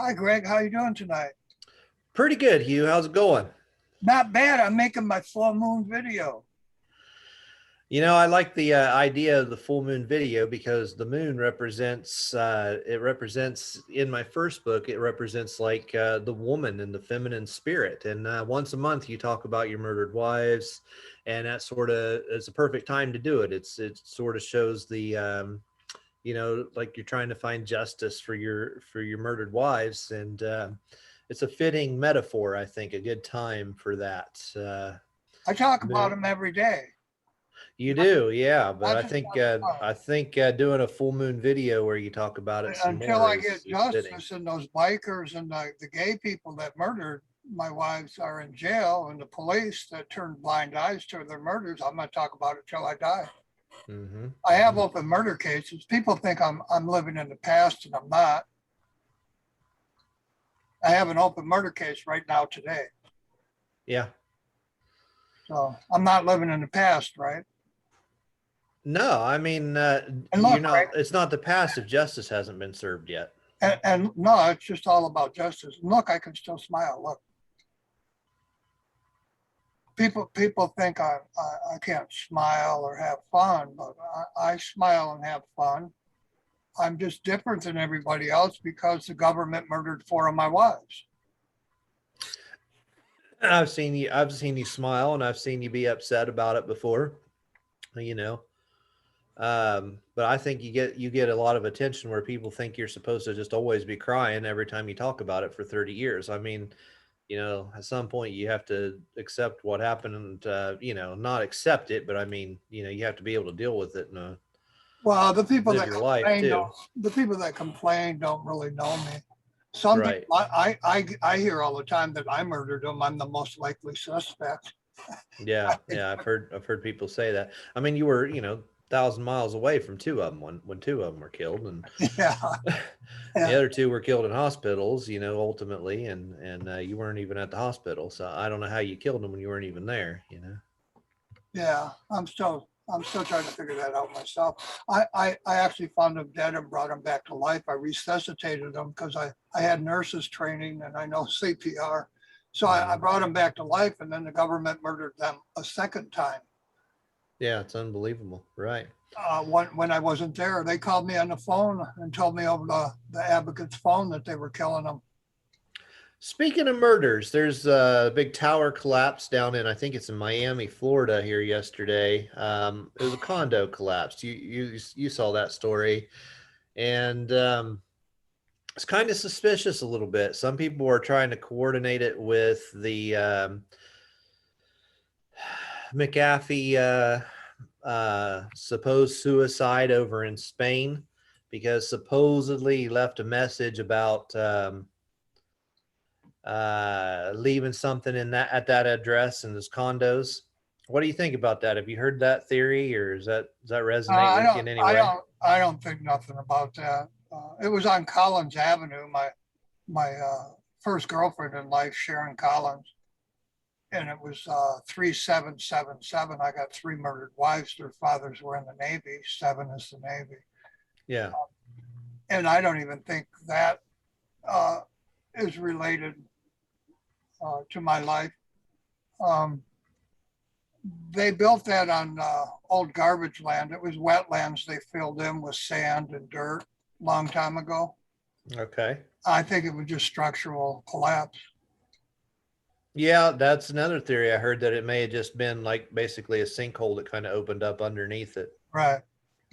Hi, Greg. How you doing tonight? Pretty good, Hugh. How's it going? Not bad. I'm making my full moon video. I like the idea of the full moon video because the moon represents, it represents in my first book, it represents like the woman and the feminine spirit. And once a month, you talk about your murdered wives, and that sort of is a perfect time to do it. It sort of shows like you're trying to find justice for your murdered wives, and it's a fitting metaphor, I think, a good time for that. I talk about Moon. them every day, You do, yeah. But not I just think on the phone. doing a full moon video where you talk about it some Until more I is get is fitting. justice and those bikers and the gay people that murdered my wives are in jail and the police that turned blind eyes to their murders, I'm going to talk about it till I die. Hmm. I have Hmm. open murder cases. People think I'm living in the past and I'm not. I have an open murder case right now today. Yeah. So I'm not living in the past, right? No, I mean, And look, Greg, it's not the past if justice hasn't been served yet. and no, it's just all about justice. And look, I can still smile. Look, people think I can't smile or have fun, but I smile and have fun. I'm just different than everybody else because the government murdered four of my wives. I've seen you smile, and I've seen you be upset about it before, you know. But I think you get a lot of attention where people think you're supposed to just always be crying every time you talk about it for 30 years. I mean, at some point you have to accept what happened and, not accept it, but I mean, you have to be able to deal with it and Well, the people live that your life complain don't. too. The people that complain don't really know me. Some people Right. I hear all the time that I murdered them. I'm the most likely suspect. Yeah. Yeah. I've heard people say that. I mean, you were, 1,000 miles away from two of them when two of them were killed, and Yeah, the yeah, other two were killed in hospitals, ultimately, and you weren't even at the hospital. So I don't know how you killed them when you weren't even there. yeah. I'm still trying to figure that out myself. I actually found them dead and brought them back to life. I resuscitated them because I had nurses training and I know CPR. So I Hmm. brought them back to life, and then the government murdered them a second time. Yeah, it's unbelievable. Right. When I wasn't there, they called me on the phone and told me over the advocate's phone that they were killing them. Speaking of murders, there's a big tower collapse down in, I think it's in Miami, Florida here yesterday. It was a condo collapse. You saw that story, and it's kind of suspicious a little bit. Some people are trying to coordinate it with the McAfee supposed suicide over in Spain, because supposedly he left a message about leaving something in that at that address in his condos. What do you think about that? Have you heard that theory, or does that resonate I with you don't, in any I way? don't, I don't think nothing about that. It was on Collins Avenue. My first girlfriend in life, Sharon Collins, and it was 3777. I got three murdered wives. Their fathers were in the Navy. Seven is the Navy, Yeah. and I don't even think that uh, is related to my life. Um, they built that on old garbage land. It was wetlands they filled in with sand and dirt a long time ago. Okay. I think it was just structural collapse. Yeah, that's another theory I heard, that it may have just been like basically a sinkhole that kind of opened up underneath it. Right.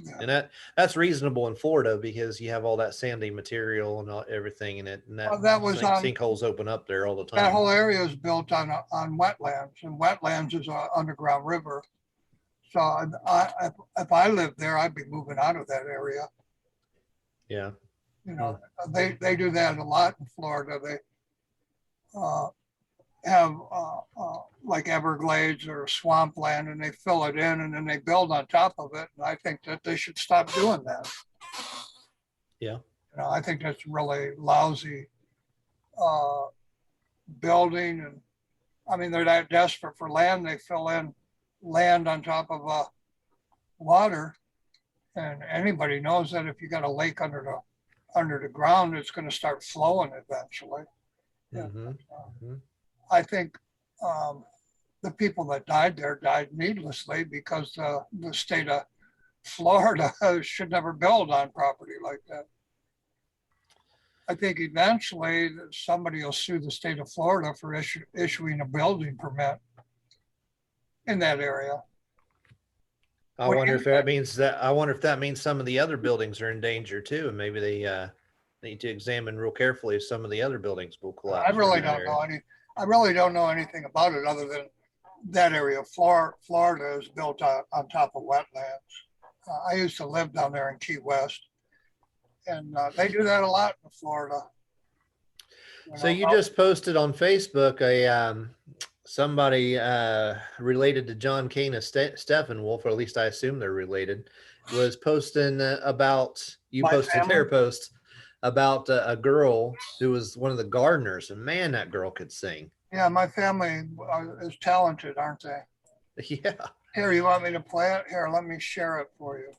Yeah. And that's reasonable in Florida because you have all that sandy material and everything in it, and that Well, that was on sinkholes open up there all the that time. whole area is built on wetlands, and wetlands is an underground river. So if I lived there, I'd be moving out of that area. Yeah. You Hmm. know, they do that a lot in Florida. They uh, have like Everglades or swampland, and they fill it in, and then they build on top of it. And I think that they should stop doing that. Yeah. I think that's really lousy uh, building, and I mean they're that desperate for land, they fill in land on top of water, and anybody knows that if you got a lake under under the ground, it's going to start flowing eventually. Mm-hmm. I think the people that died there died needlessly because the state of Florida should never build on property like that. I think eventually somebody will sue the state of Florida for issuing a building permit in that area. I wonder if that means some of the other buildings are in danger too, and maybe they need to examine real carefully if some of the other buildings will collapse. I really don't know anything about it other than that area. Florida is built on top of wetlands. I used to live down there in Key West, and they do that a lot in Florida. So you just posted on Facebook somebody related to John Kane of Steppenwolf, or at least I assume they're related, was posting about, you posted their post about a girl who was one of the gardeners, and man, that girl could sing. Yeah, my family is talented, aren't they? Yeah. Here, you want me to play it? Here, let me share it for you.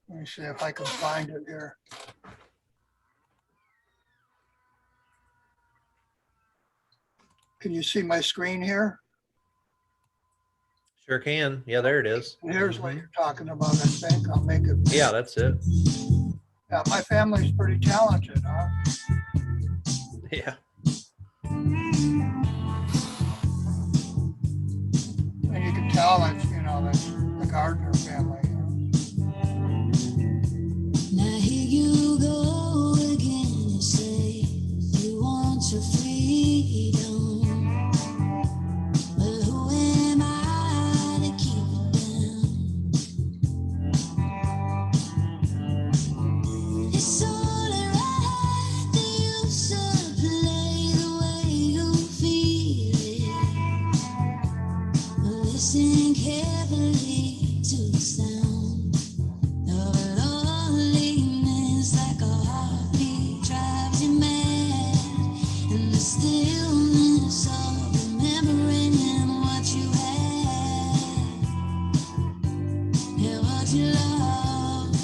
Let me see if I can find it here. Can you see my screen here? Sure can. Yeah, there it is. And here's what you're talking about, I think. I'll make it. Yeah, that's it. Yeah, my family's pretty talented, huh? Yeah. And you can tell it's, that's the Gardner family. Now here you go again, you say you want your freedom. But who am I to keep it down? It's only right that you should play the way you feel it. Listen carefully to the sound of loneliness, like a heartbeat drives you mad, and the stillness of remembering what you had, and what you loved,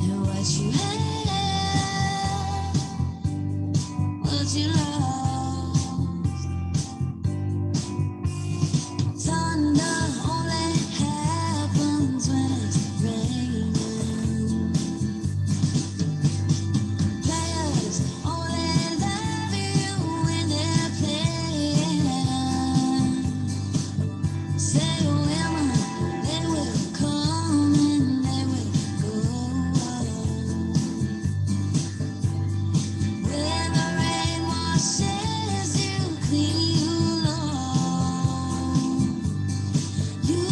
and what you had, what you lost. Thunder only happens when it's raining. Players only love you when they're playing. Say women, they will come and they will go. When the rain washes you clean, you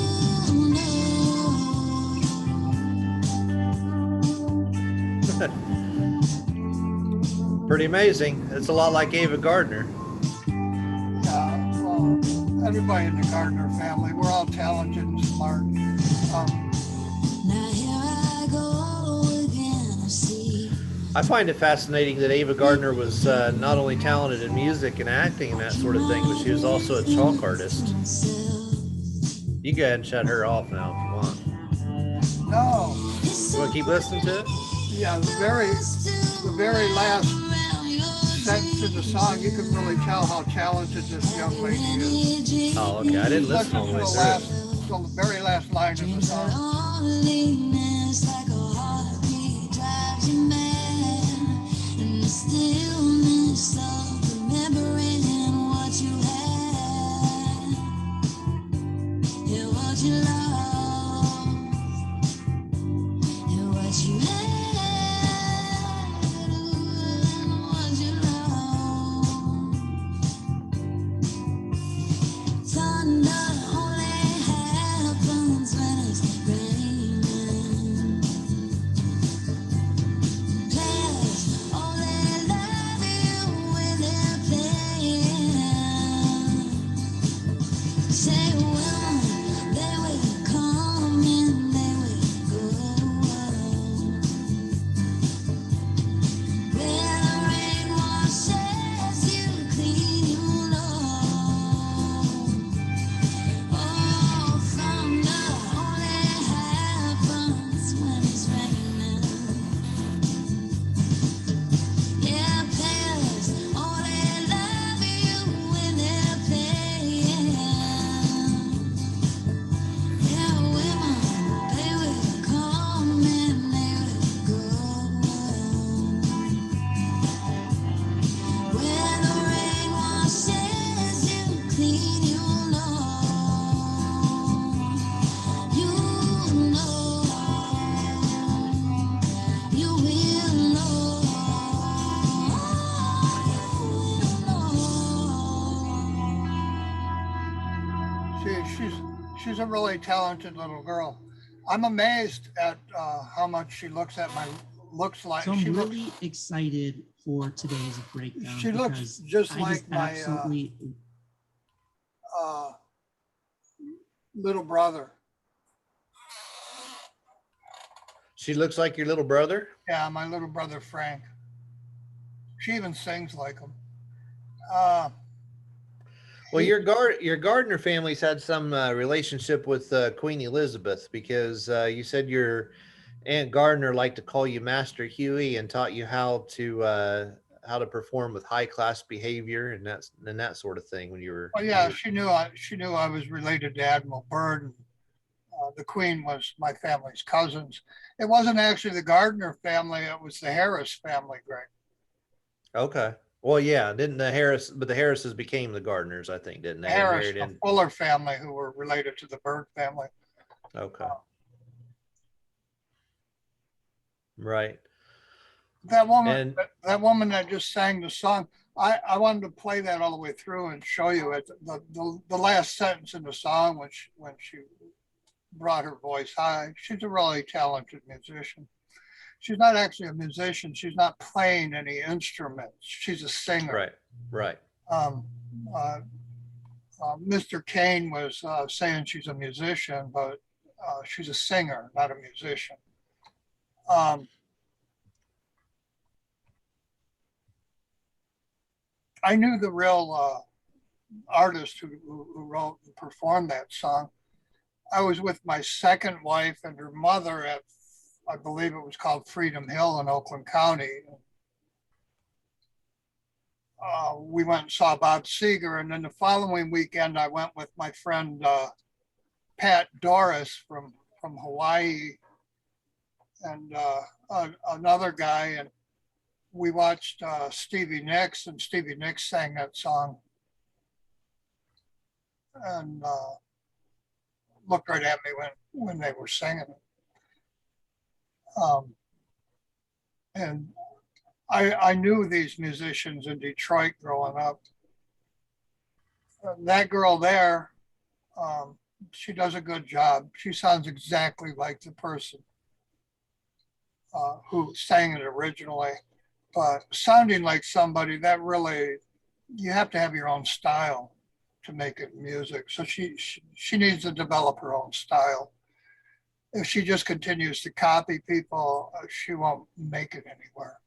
know. Pretty amazing. It's a lot like Ava Gardner. Yeah, well, everybody in the Gardner family, we're all talented and smart. Now here I go again, I see. I find it fascinating that Ava Gardner was not only talented in music and acting and that sort of thing, but she was also a chalk artist. You go ahead and shut her off now if you want. No, You want to keep listening to it? yeah, the very last sentence of the song, you can really tell how talented this young lady is. Oh, okay. I didn't listen all the way through. Till the very last line of the song. Loneliness, like a heartbeat drives you mad, and the stillness of remembering what you had, and what you lost, and what you had, and what you lost. Thunder only happens when it's raining. a really talented little girl. I'm amazed at how much she looks like. So I'm She looks really excited for today's breakdown. She looks because just I like my absolutely little brother. She looks like your little brother. Yeah, my little brother Frank. She even sings like him. Uh, Well, he- your Gardner family's had some relationship with Queen Elizabeth, because you said your Aunt Gardner liked to call you Master Huey and taught you how to perform with high class behavior and that sort of thing when you were. well, yeah, she knew I was related to Admiral Byrd. And, the Queen was my family's cousins. It wasn't actually the Gardner family; it was the Harris family, Greg. Okay. Well, yeah, didn't the Harrises became the Gardners, I think, didn't they? They Harris, married the in. Fuller family, who were related to the Byrd family. Okay. Right. That woman, And that woman that just sang the song. I wanted to play that all the way through and show you it. The last sentence in the song when she brought her voice high. She's a really talented musician. She's not actually a musician. She's not playing any instruments. She's a singer. right. Um, uh, Mr. Kane was saying she's a musician, but she's a singer, not a musician. I knew the real artist who wrote and performed that song. I was with my second wife and her mother at, I believe it was called Freedom Hill in Oakland County. We went and saw Bob Seger, and then the following weekend I went with my friend Pat Doris from Hawaii and another guy, and we watched Stevie Nicks, and Stevie Nicks sang that song and looked right at me when they were singing it. And I knew these musicians in Detroit growing up. That girl there, she does a good job. She sounds exactly like the person who sang it originally, but sounding like somebody that really, you have to have your own style to make it music. So she needs to develop her own style. If she just continues to copy people, she won't make it anywhere.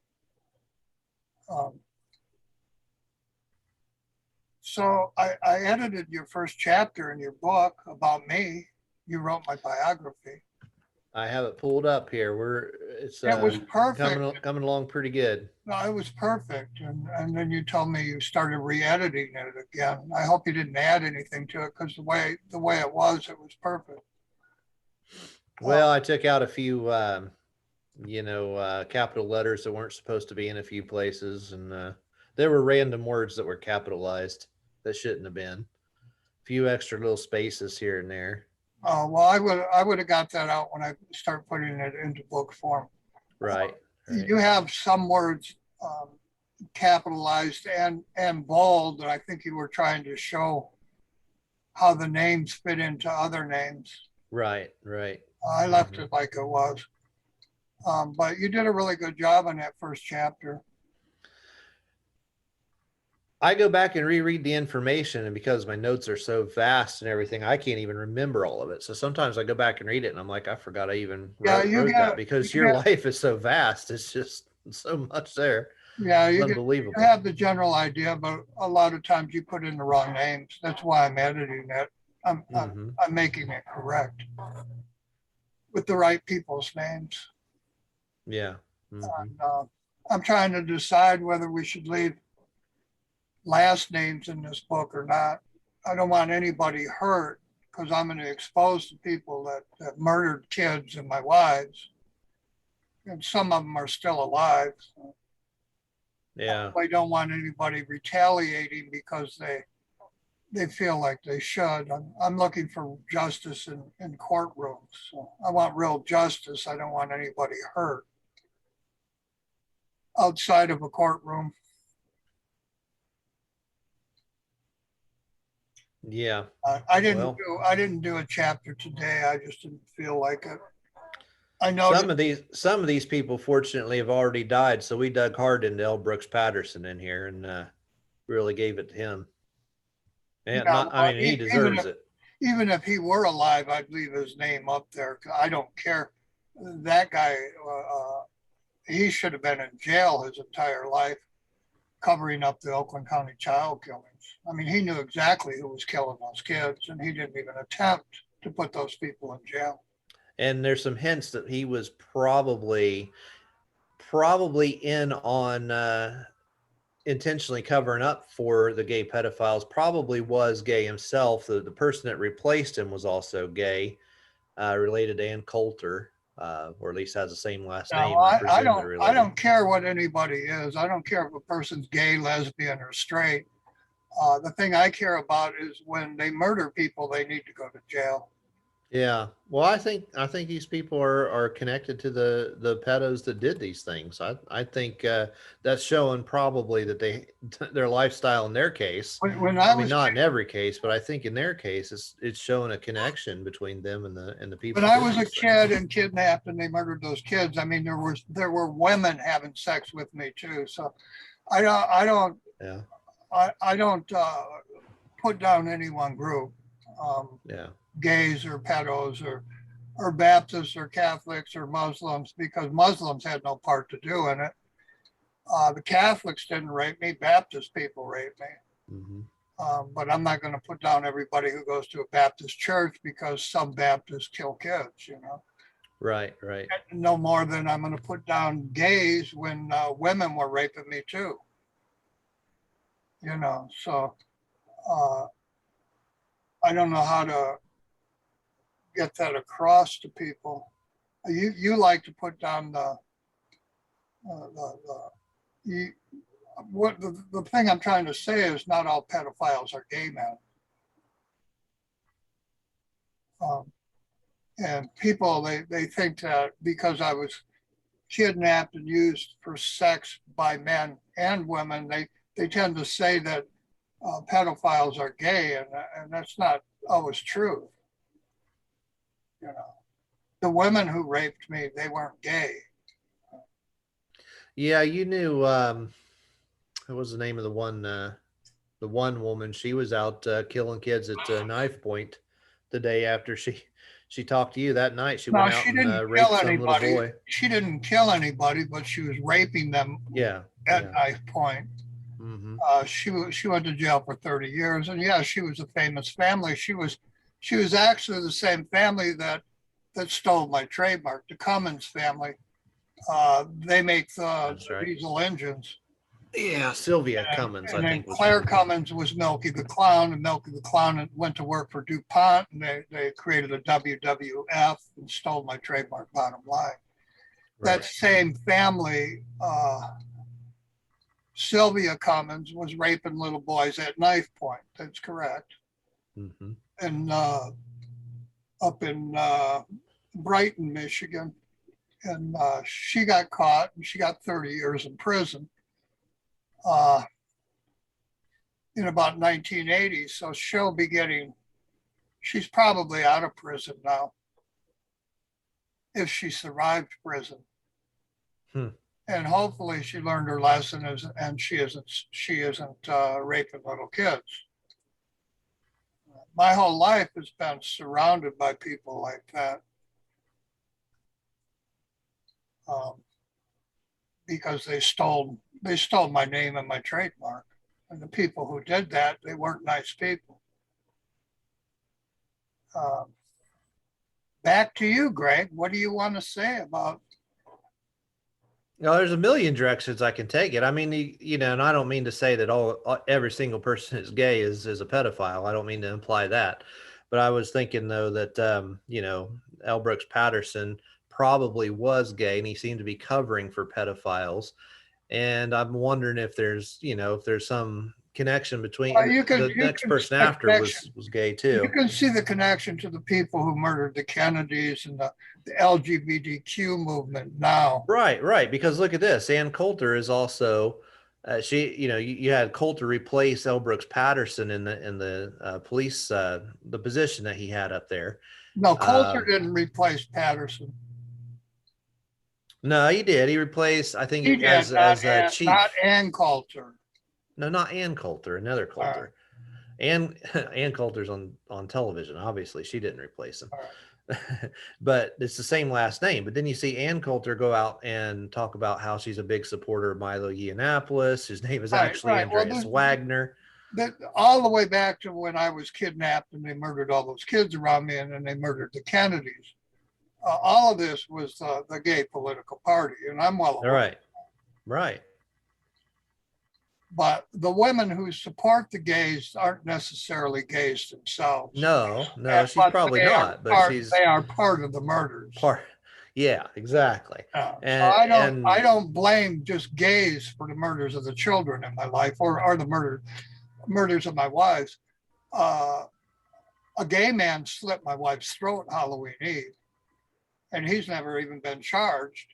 So I edited your first chapter in your book about me. You wrote my biography. I have it pulled up here. It's It was perfect. coming along pretty good. No, it was perfect. And then you told me you started re-editing it again. I hope you didn't add anything to it, because the way it was perfect. Well, I took out a few, capital letters that weren't supposed to be in a few places, and there were random words that were capitalized that shouldn't have been. A few extra little spaces here and there. Oh, well, I would have got that out when I start putting it into book form. Right. You have some words capitalized and bold that I think you were trying to show how the names fit into other names. Right. I left it like it was. But you did a really good job on that first chapter. I go back and reread the information, and because my notes are so vast and everything, I can't even remember all of it. So sometimes I go back and read it and I'm like, I forgot I even wrote that, because your life is so vast. It's just so much there. Yeah, it's unbelievable. You have the general idea, but a lot of times you put in the wrong names. That's why I'm editing it. I'm making it correct with the right people's names. Yeah. And, I'm trying to decide whether we should leave last names in this book or not. I don't want anybody hurt, because I'm going to expose the people that murdered kids and my wives. And some of them are still alive. So yeah. I don't want anybody retaliating because they feel like they should. I'm looking for justice in courtrooms. So I want real justice. I don't want anybody hurt outside of a courtroom. Yeah. I Well, didn't do a chapter today. I just didn't feel like it. I some noticed. of these people fortunately have already died, so we dug hard into L. Brooks Patterson in here and really gave it to him. And Yeah, not, I well, mean, he deserves it. even if he were alive, I'd leave his name up there. I don't care. That guy, he should have been in jail his entire life, covering up the Oakland County child killings. I mean, he knew exactly who was killing those kids, and he didn't even attempt to put those people in jail. And there's some hints that he was probably in on intentionally covering up for the gay pedophiles. Probably was gay himself. The person that replaced him was also gay, related to Ann Coulter, or at least has the same last Now, name. I presume they're I related. don't care what anybody is. I don't care if a person's gay, lesbian, or straight. The thing I care about is when they murder people, they need to go to jail. Yeah. Well, I think these people are connected to the pedos that did these things. I think that's showing probably that their lifestyle in their case. When I mean, not in every case, but I think in their case, it's showing a connection between them and the people. when that I did was a these things. kid and kidnapped and they murdered those kids, I mean there were women having sex with me too. So I don't Yeah. I don't put down any one group, Yeah. gays or pedos or Baptists or Catholics or Muslims, because Muslims had no part to do in it. The Catholics didn't rape me. Baptist people raped me. Hmm. But I'm not going to put down everybody who goes to a Baptist church because some Baptists kill kids, you know. Right. Right. No more than I'm going to put down gays when women were raping me too, you know. So uh, I don't know how to get that across to people. You like to put down you, what the thing I'm trying to say is not all pedophiles are gay men. And people, they think that because I was kidnapped and used for sex by men and women, they tend to say that pedophiles are gay, and that's not always true. You know, the women who raped me, they weren't gay. Yeah. You knew. What was the name of the one woman? She was out killing kids at knife point the day after she talked to you that night. She No, went out she and didn't raped kill some little anybody. boy. She didn't kill anybody, but she was raping them Yeah. at Yeah. knife point. Hmm. She went to jail for 30 years, and yeah, she was a famous family. She was actually the same family that stole my trademark, the Cummins family. They make the That's right. diesel engines. Yeah. Sylvia Cummins, And I then think was Claire her. Cummins was Milky the Clown, and Milky the Clown went to work for DuPont, and they created a WWF and stole my trademark, bottom line. That Right. same family, Sylvia Cummins was raping little boys at knife point. That's correct. Hmm. And up in Brighton, Michigan. And she got caught and she got 30 years in prison in about 1980. So she'll be she's probably out of prison now if she survived prison. Hmm. And hopefully she learned her lesson and she isn't raping little kids. My whole life has been surrounded by people like that. Because they stole my name and my trademark. And the people who did that, they weren't nice people. Back to you, Greg. What do you want to say about? There's a million directions I can take it. I mean, and I don't mean to say that every single person is gay is a pedophile. I don't mean to imply that, but I was thinking though that L. Brooks Patterson probably was gay, and he seemed to be covering for pedophiles. And I'm wondering if there's some connection between the next person after was gay too. You can see the connection to the people who murdered the Kennedys and the LGBTQ movement now. Right. Because look at this. Ann Coulter is also you had Coulter replace L. Brooks Patterson in the police the position that he had up there. No, Coulter didn't replace Patterson. No, he did. He replaced, I think, He did, as chief. not Ann Coulter. No, not Ann Coulter, another Coulter. Ann Coulter's on television. Obviously, she didn't replace him. But it's the same last name. But then you see Ann Coulter go out and talk about how she's a big supporter of Milo Yiannopoulos. His name is actually Andreas Wagner. All the way back to when I was kidnapped and they murdered all those kids around me, and then they murdered the Kennedys. All of this was the gay political party, and I'm well aware. Right. But the women who support the gays aren't necessarily gays themselves. No, she's probably not. But they are part of the murders. Yeah, exactly. And, so I don't blame just gays for the murders of the children in my life, or the murders of my wives. A gay man slit my wife's throat Halloween Eve, and he's never even been charged.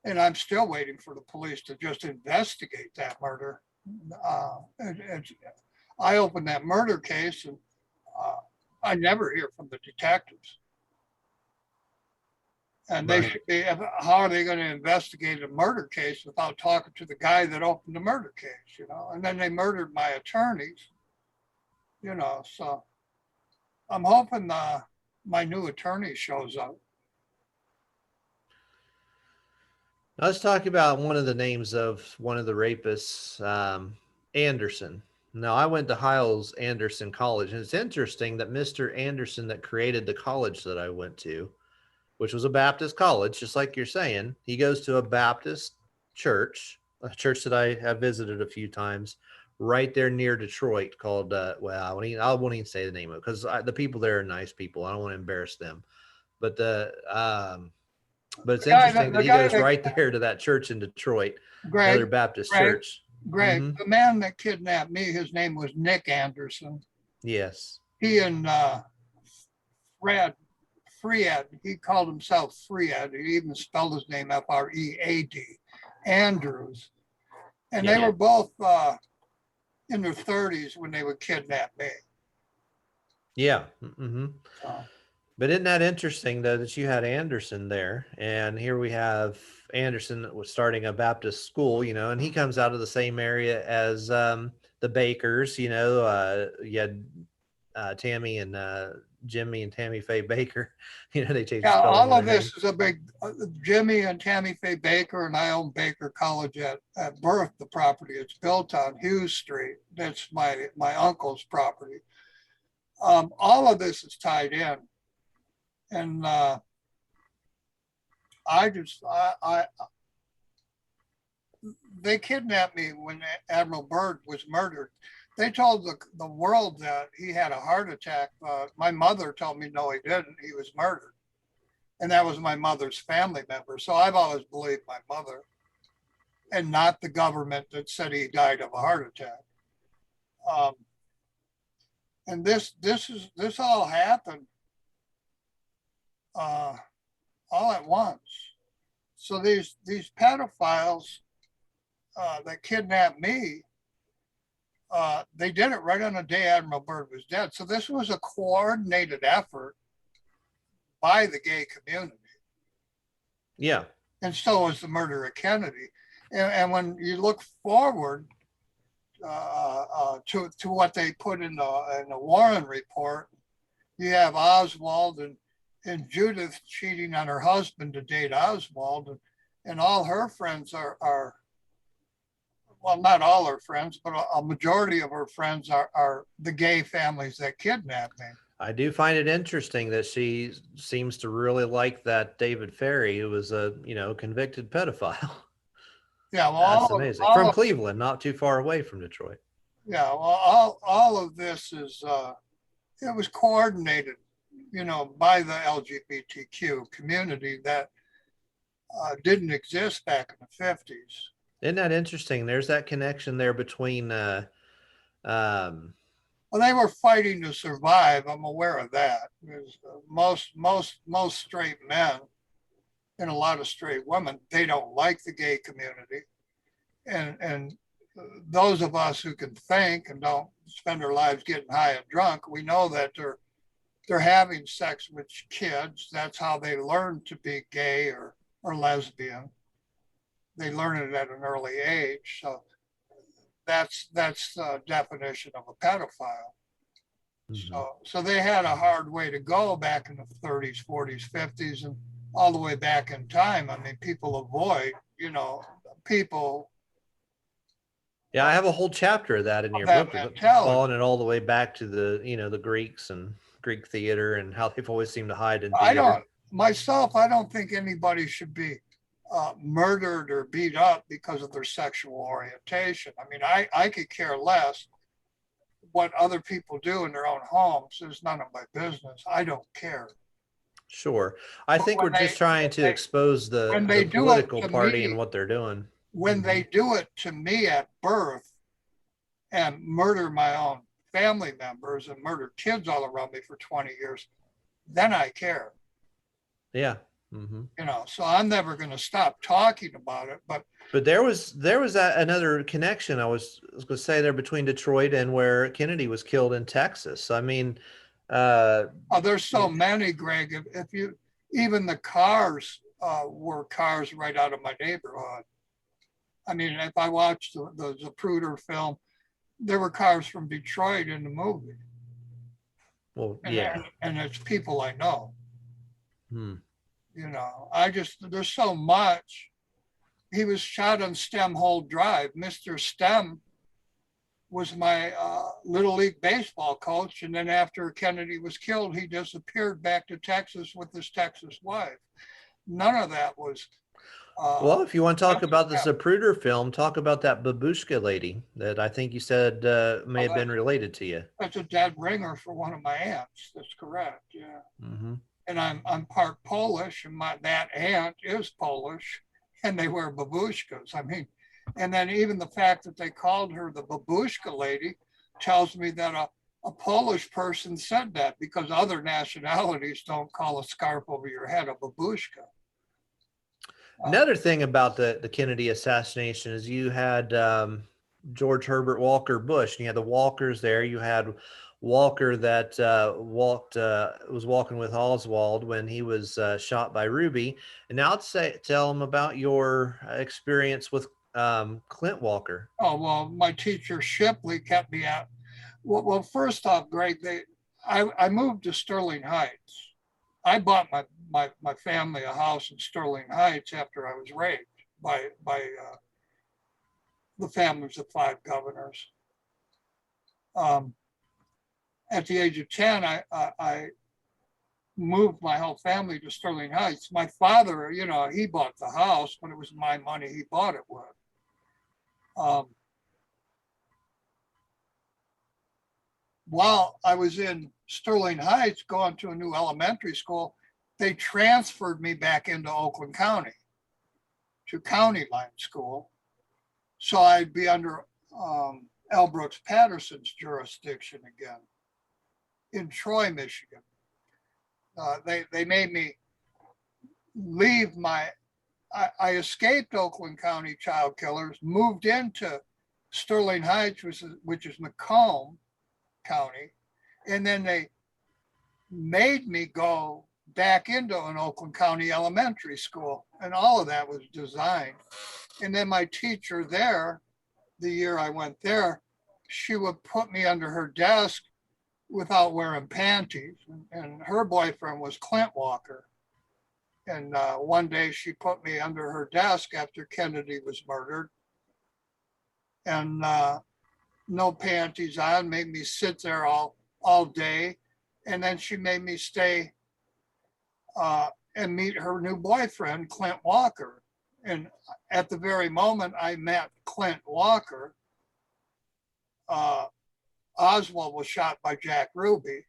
And I'm still waiting for the police to just investigate that murder. I opened that murder case, and I never hear from the detectives. And they should be, how are they going to investigate a murder case without talking to the guy that opened the murder case, And then they murdered my attorneys, so I'm hoping my new attorney shows up. Let's talk about one of the names of one of the rapists, Anderson. Now, I went to Hyles-Anderson College, and it's interesting that Mr. Anderson that created the college that I went to, which was a Baptist college, just like you're saying, he goes to a Baptist church, a church that I have visited a few times, right there near Detroit called, I won't even say the name of it because the people there are nice people. I don't want to embarrass them. But it's interesting that he goes right there to that church in Detroit, another Baptist church. Greg, the man that kidnapped me, his name was Nick Anderson. Yes. He and Fread, he called himself Fread. He even spelled his name F-R-E-A-D, Andrews. And they were both in their 30s when they would kidnap me. Yeah. Mm-hmm. But isn't that interesting, though, that you had Anderson there? And here we have Anderson that was starting a Baptist school, and he comes out of the same area as the Bakers, you had Tammy and Jimmy and Tammy Faye Baker. They changed. Yeah, all of this is a big Jimmy and Tammy Faye Baker, and I own Baker College at birth. The property it's built on Hugh Street. That's my uncle's property. All of this is tied in. And they kidnapped me when Admiral Byrd was murdered. They told the world that he had a heart attack. My mother told me, no, he didn't. He was murdered. And that was my mother's family member. So I've always believed my mother and not the government that said he died of a heart attack. And this all happened all at once. So these pedophiles that kidnapped me, they did it right on the day Admiral Byrd was dead. So this was a coordinated effort by the gay community. Yeah. And so was the murder of Kennedy. And when you look forward to what they put in the Warren report, you have Oswald and Judith cheating on her husband to date Oswald, and all her friends are well, not all her friends, but a majority of her friends are the gay families that kidnapped me. I do find it interesting that she seems to really like that David Ferrie, who was a convicted pedophile. Yeah, well, that's amazing. From Cleveland, not too far away from Detroit. Yeah, well, all of this is it was coordinated, by the LGBTQ community that didn't exist back in the 50s. Isn't that interesting? There's that connection there between. Well, they were fighting to survive. I'm aware of that. Most straight men and a lot of straight women, they don't like the gay community, and those of us who can think and don't spend our lives getting high and drunk, we know that they're having sex with kids. That's how they learn to be gay or lesbian. They learn it at an early age. So that's the definition of a pedophile. Mhm. So they had a hard way to go back in the 30s, 40s, 50s, and all the way back in time. I mean, people avoid, people Yeah, I have a whole chapter of that in of your that book, mentality. following it all the way back to the Greeks and Greek theater and how they've always seemed to hide in I theater. I don't think anybody should be murdered or beat up because of their sexual orientation. I mean, I could care less what other people do in their own homes. It's none of my business. I don't care. Sure. I But think we're just trying to expose when the they do it political to party me, and what they're doing. when they do it to me at birth and murder my own family members and murder kids all around me for 20 years, then I care. Yeah. Hmm. So I'm never going to stop talking about it. But there was another connection I was going to say there between Detroit and where Kennedy was killed in Texas. I mean, there's so many, Greg. If you, even the cars were cars right out of my neighborhood. I mean, if I watched the Zapruder film, there were cars from Detroit in the movie. well, And, yeah. and it's people I know. Hmm. There's so much. He was shot on Stemhold Drive. Mr. Stem was my Little League baseball coach. And then after Kennedy was killed, he disappeared back to Texas with his Texas wife. None of that was. Well, if you want to talk about the Zapruder film, talk about that babushka lady that I think you said may have been related to you. That's a dead ringer for one of my aunts. That's correct. Yeah. Mm-hmm. And I'm part Polish, and that aunt is Polish, and they wear babushkas. I mean, and then even the fact that they called her the babushka lady tells me that a Polish person said that, because other nationalities don't call a scarf over your head a babushka. Another thing about the Kennedy assassination is you had George Herbert Walker Bush, and you had the Walkers there. You had Walker that was walking with Oswald when he was shot by Ruby. And now tell him about your experience with Clint Walker. Oh, well, my teacher Shipley kept me out. Well, first off, Greg, I moved to Sterling Heights. I bought my family a house in Sterling Heights after I was raped by the families of 5 governors. At the age of 10, I moved my whole family to Sterling Heights. My father, he bought the house, but it was my money he bought it with. While I was in Sterling Heights going to a new elementary school, they transferred me back into Oakland County to County Line School. So I'd be under L. Brooks Patterson's jurisdiction again in Troy, Michigan. They made me leave I escaped Oakland County child killers, moved into Sterling Heights, which is Macomb County, and then they made me go back into an Oakland County elementary school, and all of that was designed. And then my teacher there, the year I went there, she would put me under her desk without wearing panties, and her boyfriend was Clint Walker. And one day she put me under her desk after Kennedy was murdered, and no panties on, made me sit there all day. And then she made me stay and meet her new boyfriend, Clint Walker. And at the very moment I met Clint Walker, Oswald was shot by Jack Ruby,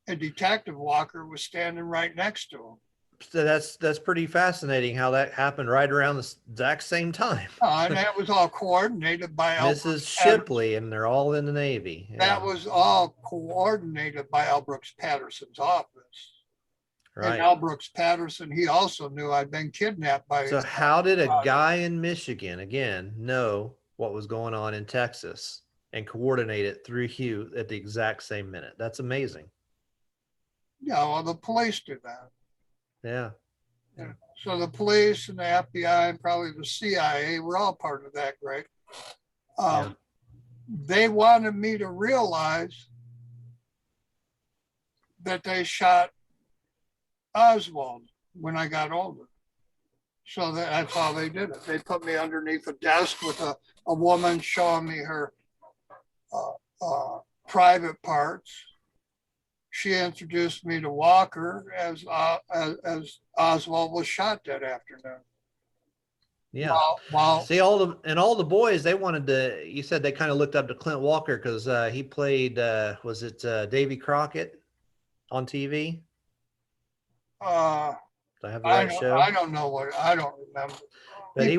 and Detective Walker was standing right next to him. So that's pretty fascinating how that happened right around the exact same time. And that was all coordinated by Mrs. Shipley, and they're all in the Navy. Yeah. That was all coordinated by L. Brooks Patterson's office. Right. And L. Brooks Patterson, he also knew I'd been kidnapped by. So how did a guy in Michigan, again, know what was going on in Texas and coordinate it through Hugh at the exact same minute. That's amazing. Yeah, well, the police do that. Yeah. Yeah. So the police and the FBI and probably the CIA were all part of that, Greg. Yeah. They wanted me to realize that they shot Oswald when I got older. So that's how they did it. They put me underneath a desk with a woman showing me her private parts. She introduced me to Walker as Oswald was shot that afternoon. Yeah. Wow. See, all the boys, they wanted to, you said they kind of looked up to Clint Walker because he played, was it Davy Crockett on TV? Do I have the right show? I don't know what, I don't remember. But he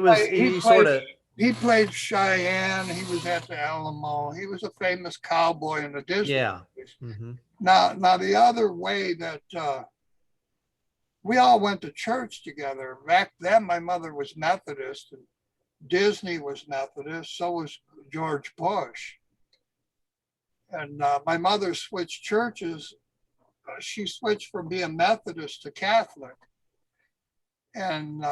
played Cheyenne. He was at the Alamo. He was a famous cowboy in the Disney movies. Mm-hmm. Now the other way that we all went to church together. Back then, my mother was Methodist, and Disney was Methodist. So was George Bush. And my mother switched churches. She switched from being Methodist to Catholic. And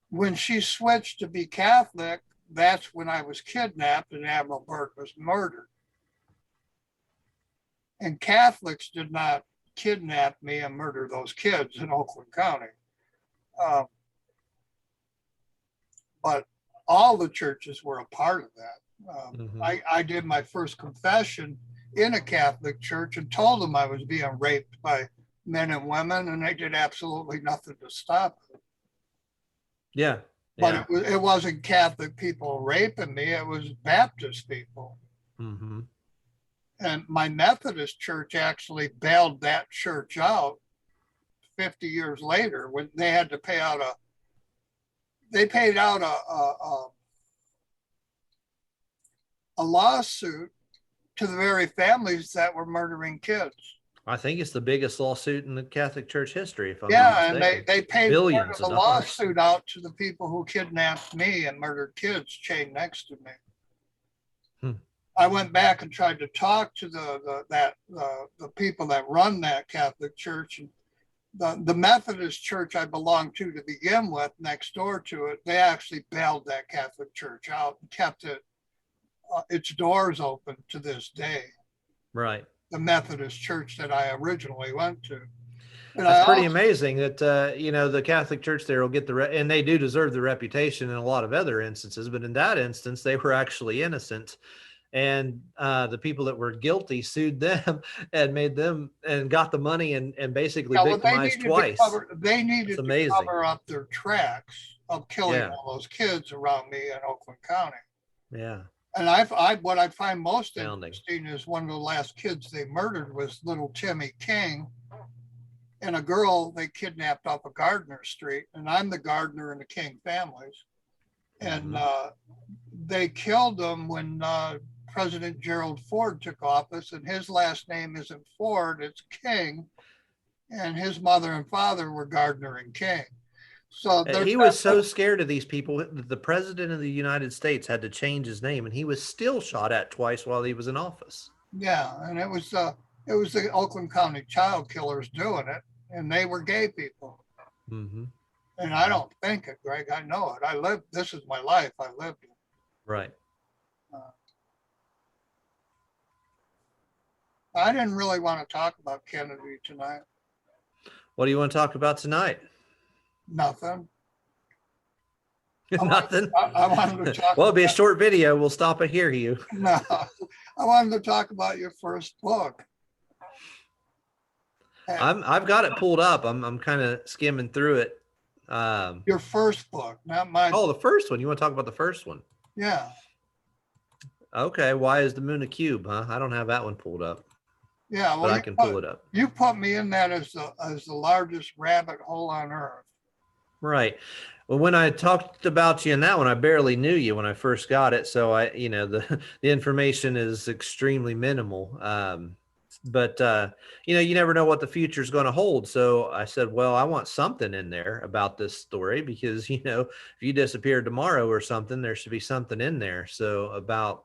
when she switched to be Catholic, that's when I was kidnapped and Admiral Byrd was murdered. And Catholics did not kidnap me and murder those kids in Oakland County. But all the churches were a part of that. I did my first confession in a Catholic church and told them I was being raped by men and women, and they did absolutely nothing to stop it. Yeah. But it wasn't Catholic people raping me, it was Baptist people. Mm-hmm. And my Methodist church actually bailed that church out 50 years later when they had to pay out a lawsuit to the very families that were murdering kids. I think it's the biggest lawsuit in the Catholic Church history. If I'm not mistaken. And they paid billions part of the lawsuit out to the people who kidnapped me and murdered kids chained next to me. I went back and tried to talk to the people that run that Catholic church. And the Methodist church I belonged to begin with, next door to it, they actually bailed that Catholic church out and kept its doors open to this day. Right. The Methodist church that I originally went to. And that's pretty amazing that, the Catholic church there will get and they do deserve the reputation in a lot of other instances, but in that instance, they were actually innocent. And the people that were guilty sued them and made them and got the money and basically victimized twice. They needed to cover up their tracks of killing all those kids around me in Oakland County. Yeah. And what I find most interesting is one of the last kids they murdered was little Timmy King, and a girl they kidnapped off of Gardner Street. And I'm the gardener in the King families. And they killed them when President Gerald Ford took office, and his last name isn't Ford, it's King. And his mother and father were Gardner and King. So he was so scared of these people that the president of the United States had to change his name, and he was still shot at twice while he was in office. Yeah, and it was the Oakland County child killers doing it, and they were gay people. Mm-hmm. And I don't think it, Greg. I know it. This is my life. I lived it. Right. I didn't really want to talk about Kennedy tonight. What do you want to talk about tonight? Nothing. Nothing. I wanted to talk. Well, it'll be a short video. We'll stop it here, Hugh. No, I wanted to talk about your first book. I've got it pulled up. I'm kind of skimming through it. Your first book, not mine. Oh, the first one. You want to talk about the first one? Yeah. Okay. Why is the moon a cube? Huh? I don't have that one pulled up. Yeah, well, but I can pull it up. You put me in that as the largest rabbit hole on earth. Right. Well, when I talked about you in that one, I barely knew you when I first got it, so the information is extremely minimal. But you know, you never know what the future is going to hold. So I said, well, I want something in there about this story because, you know, if you disappeared tomorrow or something, there should be something in there. So about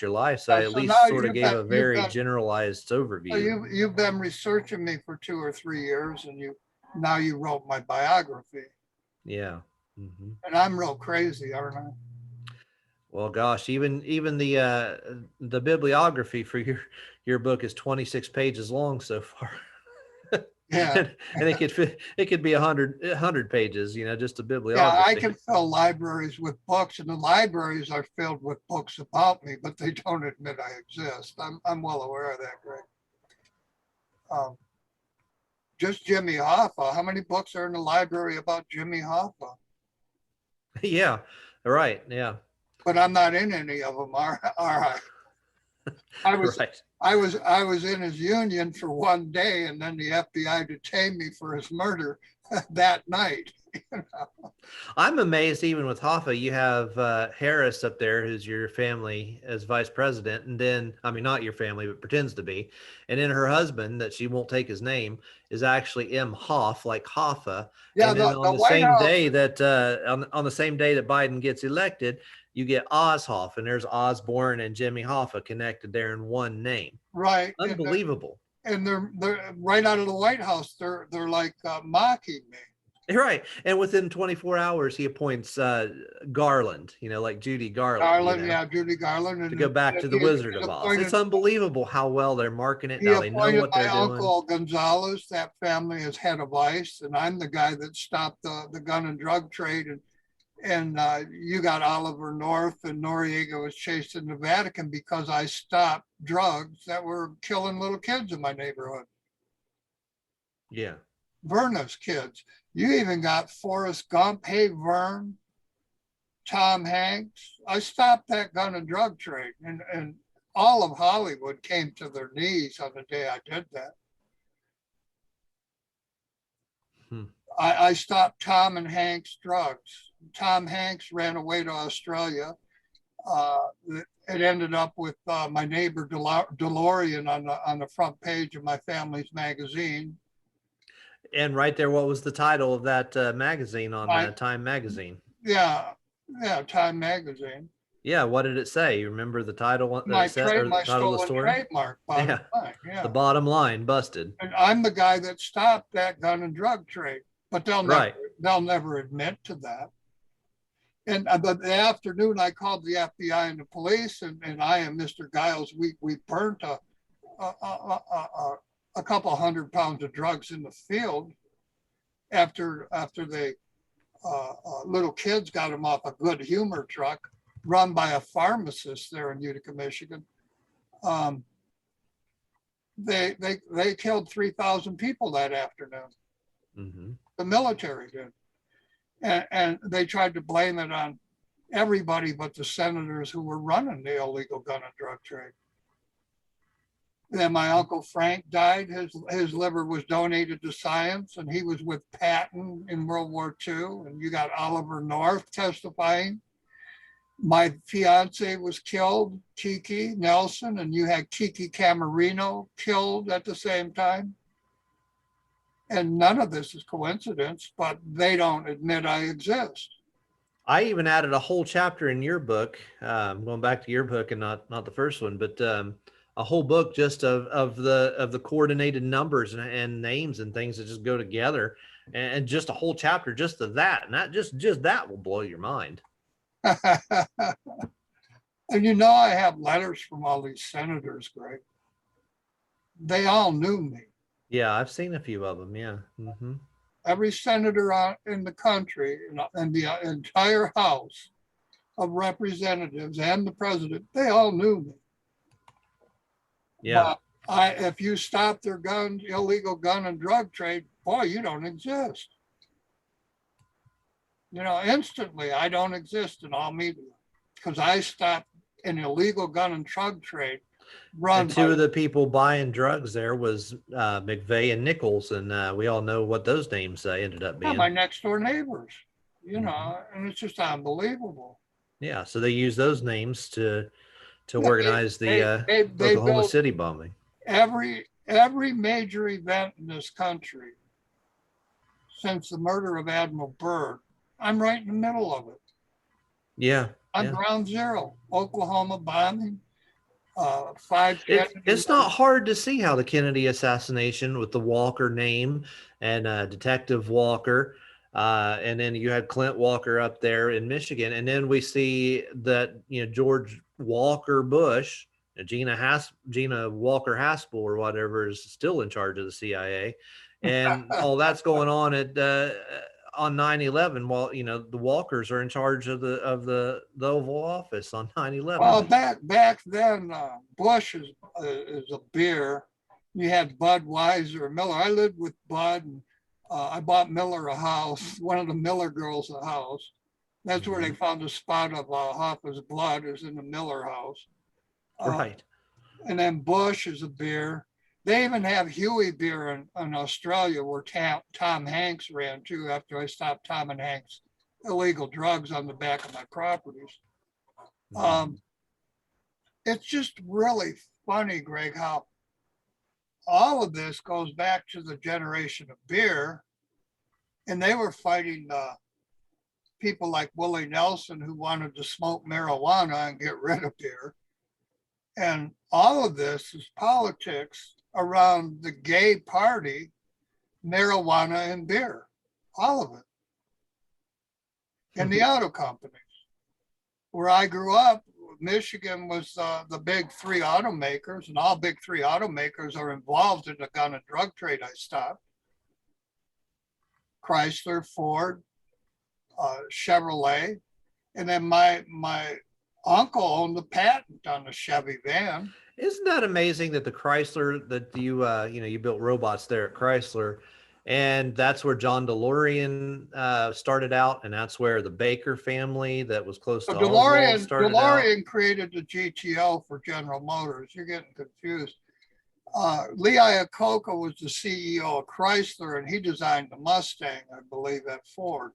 your life. So I at So least now sort of gave a very generalized so overview. you've been researching me for 2 or 3 years, and now you wrote my biography, Yeah. Hmm. and I'm real crazy, aren't I? Well, gosh, even the bibliography for your book is 26 pages long so far. Yeah, And it could be 100 pages, you know, just a yeah. I bibliography. can fill libraries with books, and the libraries are filled with books about me, but they don't admit I exist. I'm well aware of that, Greg. Um, just Jimmy Hoffa. How many books are in the library about Jimmy Hoffa? Yeah, right. Yeah, But I'm not in any of them. All right. I was right. I was in his union for one day, and then the FBI detained me for his murder that night. I'm amazed even with Hoffa, you have Harris up there, who's your family as vice president. And then, I mean, not your family, but pretends to be. And then her husband, that she won't take his name, is actually M. Hoff, like Hoffa. Yeah, And then the on the White same House. day that, on the same day that Biden gets elected, you get Oshoff, and there's Osborne and Jimmy Hoffa connected there in one name. Right, Unbelievable. and they're right out of the White House. They're like mocking me. Right. And within 24 hours, he appoints Garland, you know, like Judy Garland, Garland, you know, yeah, Judy Garland, to and go back to the Wizard he of Oz. It's appointed unbelievable how well they're marketing it he now. They know appointed what my they're doing. uncle Gonzalez, that family, as head of ICE, and I'm the guy that stopped the gun and drug trade. And you got Oliver North, and Noriega was chased in the Vatican because I stopped drugs that were killing little kids in my neighborhood. Yeah. Verna's kids. You even got Forrest Gump. Hey, Vern, Tom Hanks. I stopped that gun and drug trade, and all of Hollywood came to their knees on the day I did that. I stopped Tom and Hank's drugs. Tom Hanks ran away to Australia. It ended up with my neighbor DeLorean on the front page of my family's magazine. And right there, what was the title of that magazine on Time Magazine? Yeah, Time Magazine. Yeah, what did it say? You remember the title? My title stolen of the story? trademark. Bottom line, yeah. The bottom line busted. And I'm the guy that stopped that gun and drug trade, but they'll never admit to that. And but the afternoon, I called the FBI and the police, and I and Mr. Giles, we burnt a couple 100 pounds of drugs in the field after they little kids got them off a Good Humor truck run by a pharmacist there in Utica, Michigan. They killed 3,000 people that afternoon. Mm-hmm. The military did. And they tried to blame it on everybody but the senators who were running the illegal gun and drug trade. Then my Uncle Frank died. His liver was donated to science, and he was with Patton in World War II. And you got Oliver North testifying. My fiance was killed, Kiki Nelson, and you had Kiki Camarino killed at the same time. And none of this is coincidence, but they don't admit I exist. I even added a whole chapter in your book, going back to your book and not the first one, but a whole book just of the coordinated numbers and names and things that just go together, and just a whole chapter just of that. And that just that will blow your mind. And you know, I have letters from all these senators, Greg. They all knew me. Yeah, I've seen a few of them. Yeah. Mm-hmm. Every senator in the country and the entire House of Representatives and the president, they all knew me. Yeah. But if you stop their illegal gun and drug trade, boy, you don't exist. You know, instantly, I don't exist in all media because I stopped an illegal gun and drug trade. And two of the people buying drugs there was McVeigh and Nichols, and we all know what those names ended up being. Yeah, my next door neighbors, you know, and it's just unbelievable. Yeah, so they use those names to organize the Oklahoma City bombing. every major event in this country since the murder of Admiral Byrd, I'm right in the middle of it. Yeah. I'm Yeah. ground zero. Oklahoma bombing, 5 Kennedy It's not hard to see how the Kennedy assassination with the Walker name and Detective Walker, and then you had Clint Walker up there in Michigan, and then we see that George Walker Bush, Gina Walker Haspel or whatever is still in charge of the CIA, and all that's going on 9/11 while the Walkers are in charge of the Oval Office on 9/11. Well, back then, Bush is a beer. You had Budweiser, Miller. I lived with Bud, and I bought Miller a house. One of the Miller girls a house. That's where they found a spot of Hoffa's blood, is in the Miller house. Right. And then Bush is a beer. They even have Huey beer in Australia, where Tom Hanks ran to after I stopped Tom and Hanks' illegal drugs on the back of my properties. It's just really funny, Greg, how all of this goes back to the generation of beer, and they were fighting people like Willie Nelson, who wanted to smoke marijuana and get rid of beer. And all of this is politics around the gay party, marijuana and beer, all of it. And the auto companies. Where I grew up, Michigan was the big 3 automakers, and all big 3 automakers are involved in the gun and drug trade I stopped. Chrysler, Ford, Chevrolet, and then my uncle owned the patent on the Chevy van. Isn't that amazing that the Chrysler that you built robots there at Chrysler, and that's where John DeLorean started out, and that's where the Baker family that was close to Oswald started DeLorean out. created the GTO for General Motors. You're getting confused. Lee Iococca was the CEO of Chrysler, and he designed the Mustang, I believe, at Ford.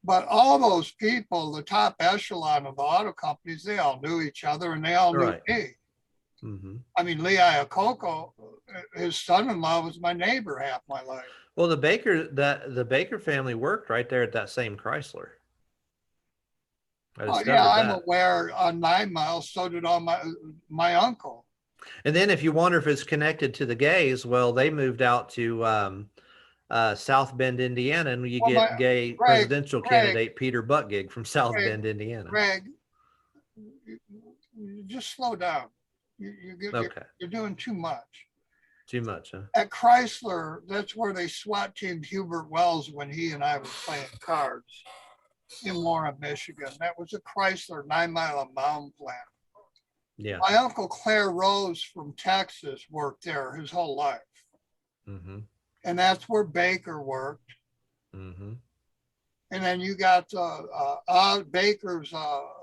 But all those people, the top echelon of the auto companies, they all knew each other, and they all knew me. Mm-hmm. I mean, Lee Iococca, his son-in-law was my neighbor half my life. Well, the Baker family worked right there at that same Chrysler. I'm aware on 9 Mile, so did all my uncle. And then if you wonder if it's connected to the gays, well, they moved out to South Bend, Indiana, and you get gay presidential candidate Peter Buttigieg from South Bend, Indiana. Greg, you just slow down. You're doing too much. Too much, huh? At Chrysler, that's where they SWAT teamed Hubert Wells when he and I were playing cards in Warren, Michigan. That was a Chrysler 9 Mile Mound plant. Yeah. My uncle Claire Rose from Texas worked there his whole life. Mm-hmm. And that's where Baker worked. Mm-hmm. And then you got Baker's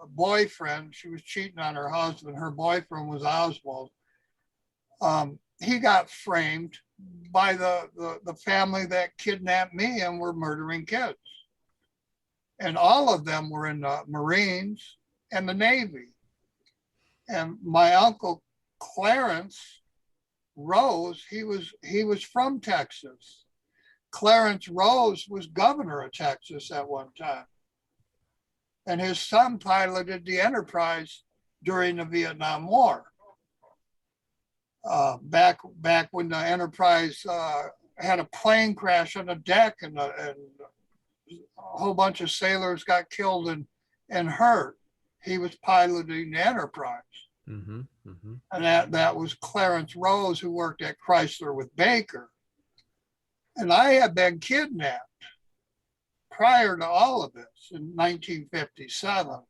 boyfriend. She was cheating on her husband. Her boyfriend was Oswald. He got framed by the family that kidnapped me and were murdering kids. And all of them were in the Marines and the Navy. And my uncle Clarence Rose, he was from Texas. Clarence Rose was governor of Texas at one time. And his son piloted the Enterprise during the Vietnam War. Back when the Enterprise had a plane crash on the deck, and a whole bunch of sailors got killed and hurt, he was piloting the Enterprise. Mm-hmm. Mm-hmm. And that was Clarence Rose, who worked at Chrysler with Baker. And I had been kidnapped prior to all of this in 1957.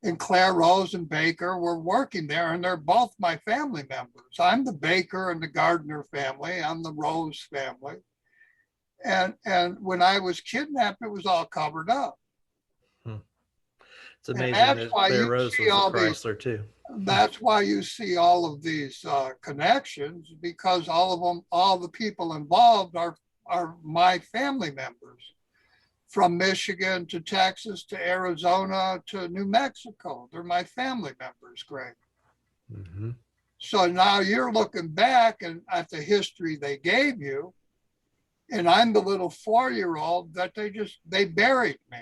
And Claire Rose and Baker were working there, and they're both my family members. I'm the Baker and the Gardner family. I'm the Rose family. And when I was kidnapped, it was all covered up. It's amazing that Claire Rose was a Chrysler too. That's why you see all of these connections, because all the people involved are my family members, from Michigan to Texas to Arizona to New Mexico. They're my family members, Greg. Mm-hmm. So now you're looking back and at the history they gave you, and I'm the little 4-year-old that they buried me.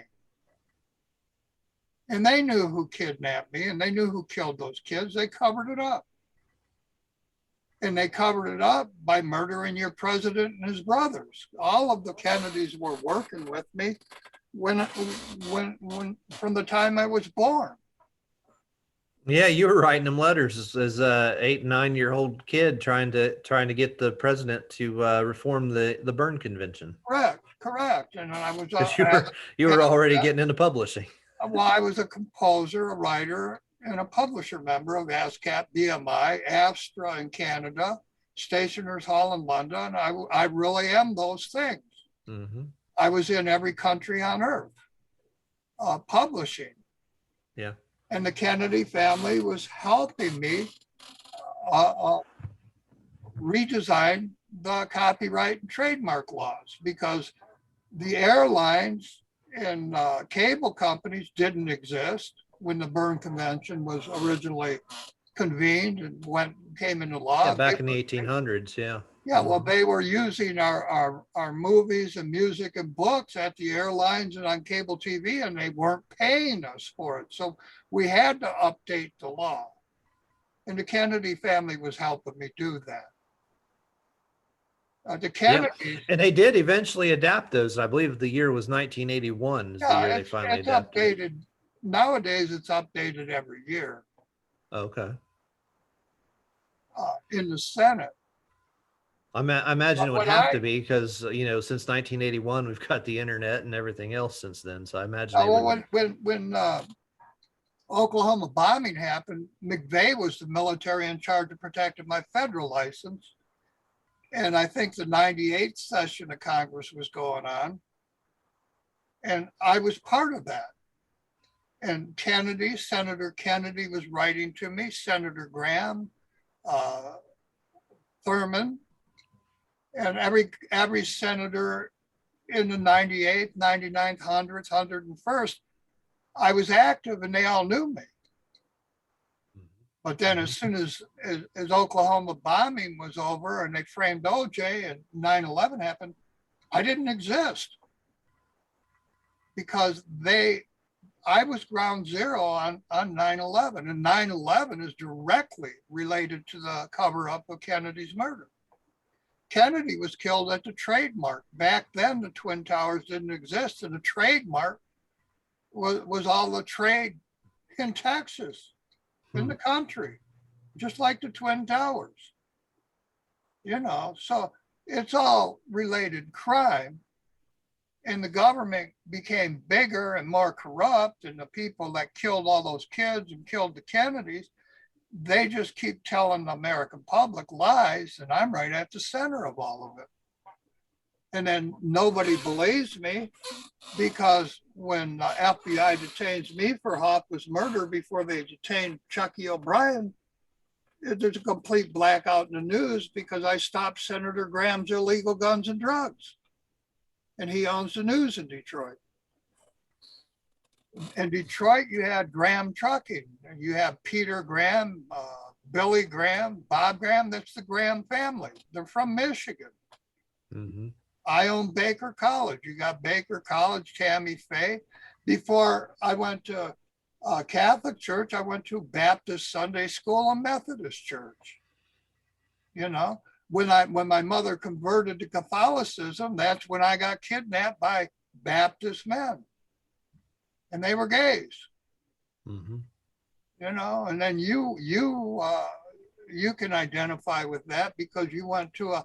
And they knew who kidnapped me, and they knew who killed those kids. They covered it up. And they covered it up by murdering your president and his brothers. All of the Kennedys were working with me when from the time I was born. Yeah, you were writing them letters as a 8 9-year-old kid trying to get the president to reform the Berne Convention. Correct. And I was 'Cause you were already getting into publishing. well, I was a composer, a writer, and a publisher member of ASCAP BMI, ASTRA in Canada, Stationers Hall in London. I really am those things. Mm-hmm. I was in every country on earth publishing. Yeah. And the Kennedy family was helping me redesign the copyright and trademark laws, because the airlines and cable companies didn't exist when the Berne Convention was originally convened and came into law. Yeah, back in the 1800s, yeah. Yeah, well, they were using our movies and music and books at the airlines and on cable TV, and they weren't paying us for it. So we had to update the law. And the Kennedy family was helping me do that. The Kennedys. Yeah. And they did eventually adapt those. I believe the year was 1981 is the year they finally it's adapted. Updated. Nowadays, it's updated every year. Okay. In the Senate. I imagine it would But have to be because, since 1981, we've got the internet and everything else since then. So I imagine. When Oklahoma bombing happened, McVeigh was the military in charge of protecting my federal license. And I think the 98th session of Congress was going on. And I was part of that. And Senator Kennedy was writing to me, Senator Graham, Thurman, and every senator in the 98th, 99th, 100th, 101st, I was active and they all knew me. But then as soon as Oklahoma bombing was over and they framed OJ and 9/11 happened, I didn't exist because I was ground zero on 9/11, and 9/11 is directly related to the cover up of Kennedy's murder. Kennedy was killed at the trademark. Back then, the Twin Towers didn't exist, and the trademark was all the trade in Texas, in the country, just like the Twin Towers. So it's all related crime. And the government became bigger and more corrupt, and the people that killed all those kids and killed the Kennedys, they just keep telling the American public lies, and I'm right at the center of all of it. And then nobody believes me, because when the FBI detains me for Hoffman's murder before they detained Chucky O'Brien, there's a complete blackout in the news because I stopped Senator Graham's illegal guns and drugs. And he owns the news in Detroit. In Detroit, you had Graham Trucking. You have Peter Graham, Billy Graham, Bob Graham. That's the Graham family. They're from Michigan. Mm-hmm. I own Baker College. You got Baker College, Tammy Faye. Before I went to Catholic church, I went to Baptist Sunday School and Methodist church. When my mother converted to Catholicism, that's when I got kidnapped by Baptist men. And they were gays. Mm-hmm. And then you can identify with that because you went to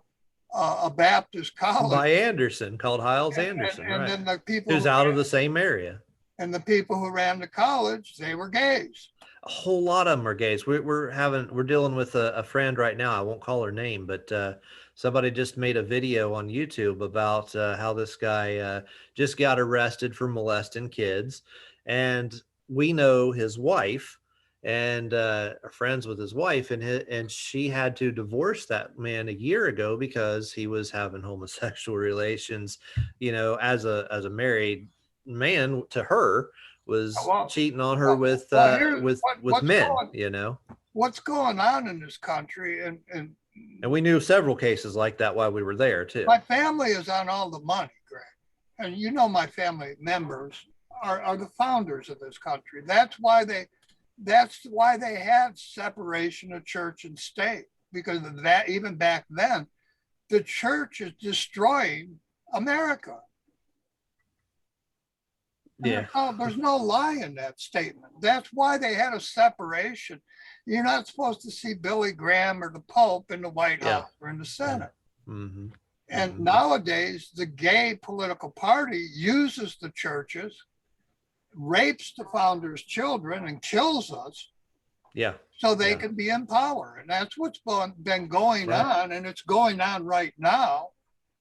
a Baptist college by Anderson, called Hiles Anderson, and right? then the people who's out of the same area. And the people who ran the college, they were gays. A whole lot of them are gays. We're dealing with a friend right now. I won't call her name, but somebody just made a video on YouTube about how this guy just got arrested for molesting kids, and we know his wife and are friends with his wife, and she had to divorce that man a year ago because he was having homosexual relations, as a married man to her, was cheating on her with men, what's going on in this country. And And we knew several cases like that while we were there too. my family is on all the money, Greg. And you know, my family members are the founders of this country. That's why they had separation of church and state, because of that. Even back then, the church is destroying America. Yeah. There's no lie in that statement. That's why they had a separation. You're not supposed to see Billy Graham or the Pope in the White House or in the Senate. Mm-hmm. And nowadays, the gay political party uses the churches, rapes the founders' children, and kills us. Yeah. So they can be in power. And that's what's been going on. And it's going on right now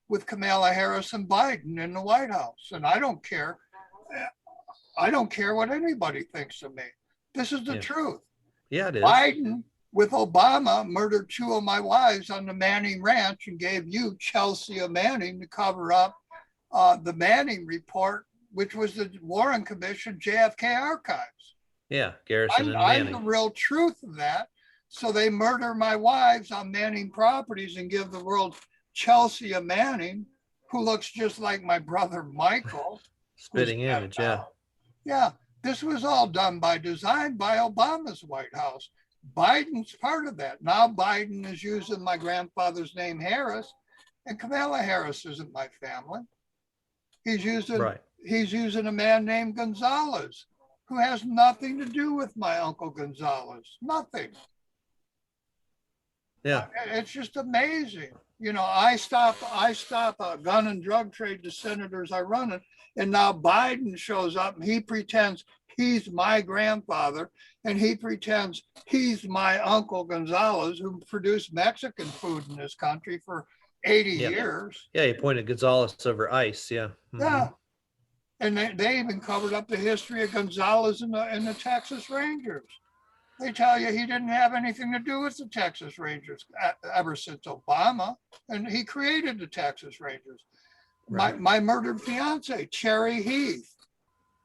with Kamala Harris and Biden in the White House. And I don't care. I don't care what anybody thinks of me. This is the truth. Yeah, it is. Biden with Obama murdered 2 of my wives on the Manning Ranch and gave you Chelsea Manning to cover up the Manning report, which was the Warren Commission JFK archives. Yeah, Garrison and I'm Manning. the real truth of that. So they murder my wives on Manning properties and give the world Chelsea Manning, who looks just like my brother Michael. Spitting image, yeah. Yeah, this was all done by design by Obama's White House. Biden's part of that. Now Biden is using my grandfather's name Harris, and Kamala Harris isn't my family. He's using a man named Gonzalez, who has nothing to do with my Uncle Gonzalez. Nothing. Yeah. It's just amazing. You know, I stop a gun and drug trade to senators I run it, and now Biden shows up and he pretends he's my grandfather, and he pretends he's my Uncle Gonzalez, who produced Mexican food in this country for 80 years. Yeah, he pointed Gonzalez over ice. Yeah. Mm-hmm. Yeah. And they even covered up the history of Gonzalez in the Texas Rangers. They tell you he didn't have anything to do with the Texas Rangers ever since Obama, and he created the Texas Rangers. Right. My murdered fiance, Cherry Heath.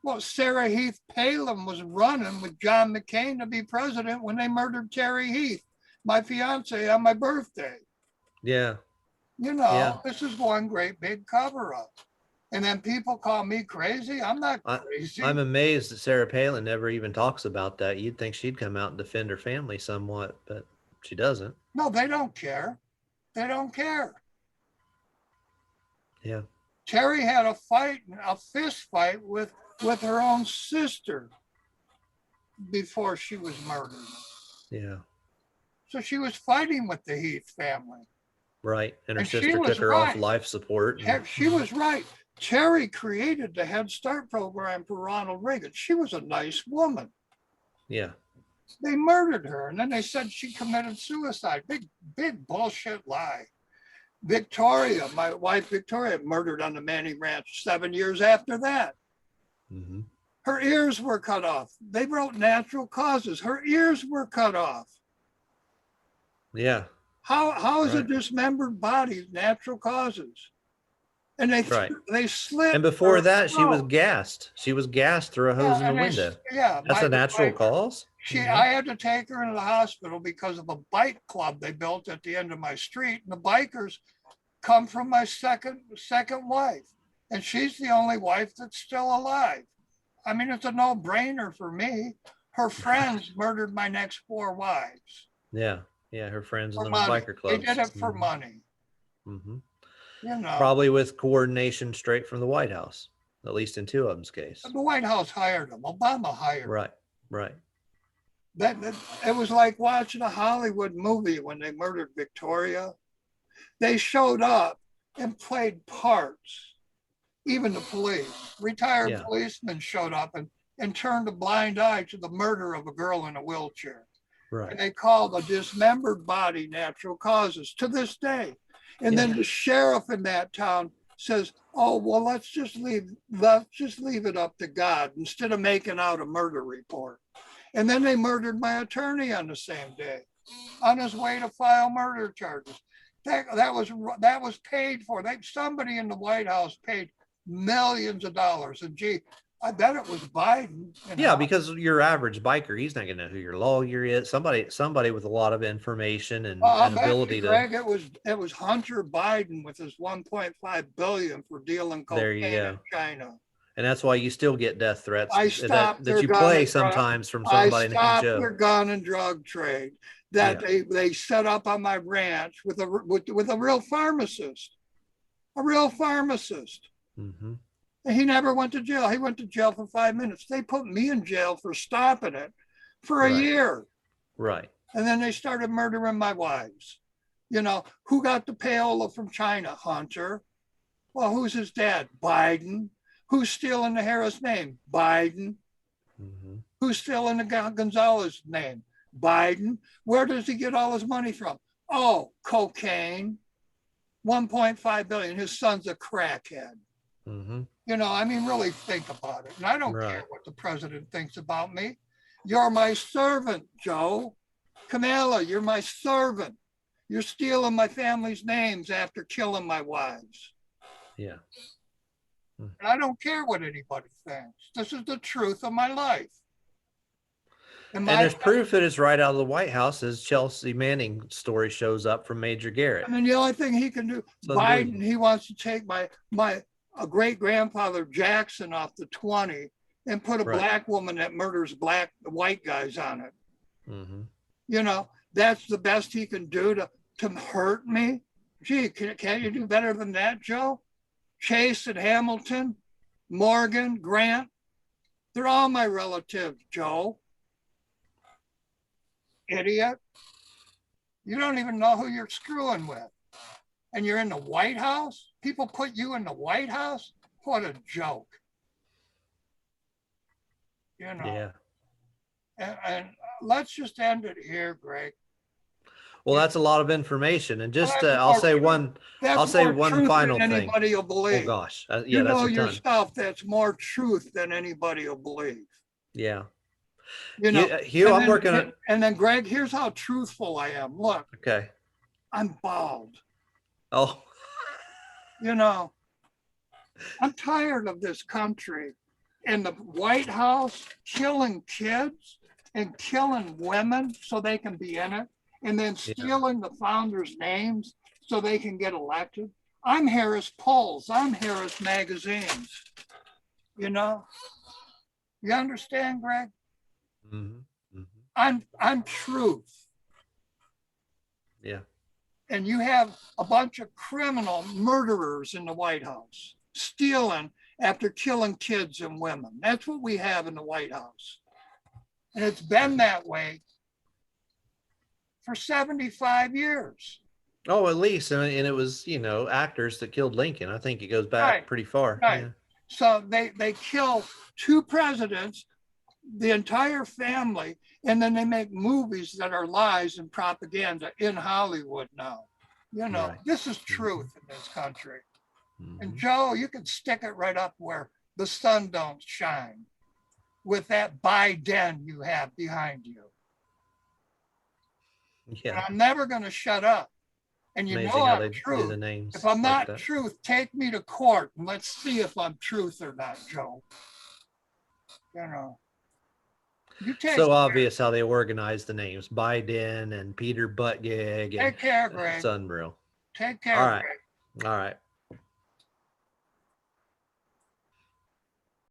Well, Sarah Heath Palin was running with John McCain to be president when they murdered Cherry Heath, my fiance, on my birthday. Yeah. You know, this is one great big cover up. And then people call me crazy. I'm not crazy. I'm amazed that Sarah Palin never even talks about that. You'd think she'd come out and defend her family somewhat, but she doesn't. No, they don't care. They don't care. Yeah. Terry had a fist fight with her own sister before she was murdered. Yeah. So she was fighting with the Heath family. Right. And her sister took her off life support. She was right. Terry created the Head Start program for Ronald Reagan. She was a nice woman. Yeah. They murdered her, and then they said she committed suicide. Big bullshit lie. Victoria, my wife Victoria, murdered on the Manning Ranch 7 years after that. Mm-hmm. Her ears were cut off. They wrote natural causes. Her ears were cut off. Yeah. How is a dismembered body natural causes? And they slit. And before that, she was gassed. She was gassed through a hose in the window. That's a natural cause. I had to take her into the hospital because of a bike club they built at the end of my street. And the bikers come from my second wife. And she's the only wife that's still alive. I mean, it's a no-brainer for me. Her friends murdered my next 4 wives. Yeah. Yeah, her friends in the biker clubs. They did it for money. Mm-hmm. You know, probably with coordination straight from the White House, at least in 2 of them's case. The White House hired them. Obama hired them. Right. That it was like watching a Hollywood movie when they murdered Victoria. They showed up and played parts. Even the police, retired policemen showed up and turned a blind eye to the murder of a girl in a wheelchair. Right. And they called a dismembered body natural causes to this day. And then the sheriff in that town says, "Oh, well, let's just leave it up to God instead of making out a murder report." And then they murdered my attorney on the same day, on his way to file murder charges. That was paid for. Somebody in the White House paid millions of dollars. And gee, I bet it was Biden. Yeah, because your average biker, he's not gonna know who your lawyer is. Somebody with a lot of information and, Well, I'll and bet ability you, to. Greg, it was Hunter Biden with his 1.5 billion for dealing There you cocaine go. in China. And that's why you still get death threats I that stopped their that you gun play and drug. sometimes from I somebody named stopped their Joe. gun and drug trade that Yeah. they set up on my ranch with a real pharmacist, a real pharmacist. Hmm. And he never went to jail. He went to jail for 5 minutes. They put me in jail for stopping it for a Right. year. Right. And then they started murdering my wives. You know, who got the payola from China? Hunter. Well, who's his dad? Biden. Who's stealing the Harris name? Biden. Hmm. Who's stealing the Gonzalez name? Biden. Where does he get all his money from? Oh, cocaine. 1.5 billion. His son's a crackhead. Hmm. You know, I mean, really think about it. And I don't care Right. what the president thinks about me. You're my servant, Joe. Kamala, you're my servant. You're stealing my family's names after killing my wives. Yeah. And I don't care what anybody thinks. This is the truth of my life. And there's proof that it's right out of the White House as Chelsea Manning story shows up from Major Garrett. I mean, the only thing he can do, It's unbelievable. Biden, he wants to take my great grandfather Jackson off the 20 and put a Right. black woman that murders white guys on it. Hmm. You know, that's the best he can do to hurt me. Gee, can't you do better than that, Joe? Chase and Hamilton, Morgan, Grant, they're all my relatives, Joe. Idiot. You don't even know who you're screwing with. And you're in the White House? People put you in the White House? What a joke. You know, Yeah. and let's just end it here, Greg. Well, that's a lot of information, and just Well, that's I'll more say truth. one. That's I'll say more one truth final than thing. anybody will Oh believe. gosh, yeah, You that's know a ton. yourself, that's more truth than anybody will believe. Yeah. You know, Hugh, and I'm then- working on. And then, Greg, here's how truthful I am. Look, Okay. I'm bald. Oh. You know, I'm tired of this country and the White House killing kids and killing women so they can be in it, and then stealing the founders' names so they can get elected. I'm Harris Polls. I'm Harris Magazines. You know, you understand, Greg? Hmm. Hmm. I'm truth. Yeah. And you have a bunch of criminal murderers in the White House stealing after killing kids and women. That's what we have in the White House. And it's been that way for 75 years. Oh, at least, and it was actors that killed Lincoln. I think it goes back Right. pretty far. Right. Yeah. So they kill two presidents, the entire family, and then they make movies that are lies and propaganda in Hollywood now. You know, Right. This is truth in this country. And Mhm. Joe, you can stick it right up where the sun don't shine with that Biden you have behind you. And Yeah. I'm never going to shut up. And you Amazing know how I'm they do truth. the names. If I'm like not that. truth, take me to court and let's see if I'm truth or not, Joe. You know. You take So obvious how they organize the names. Biden and Peter Buttigieg. Take care, Greg. It's unreal. Take care, All right. Greg. All right.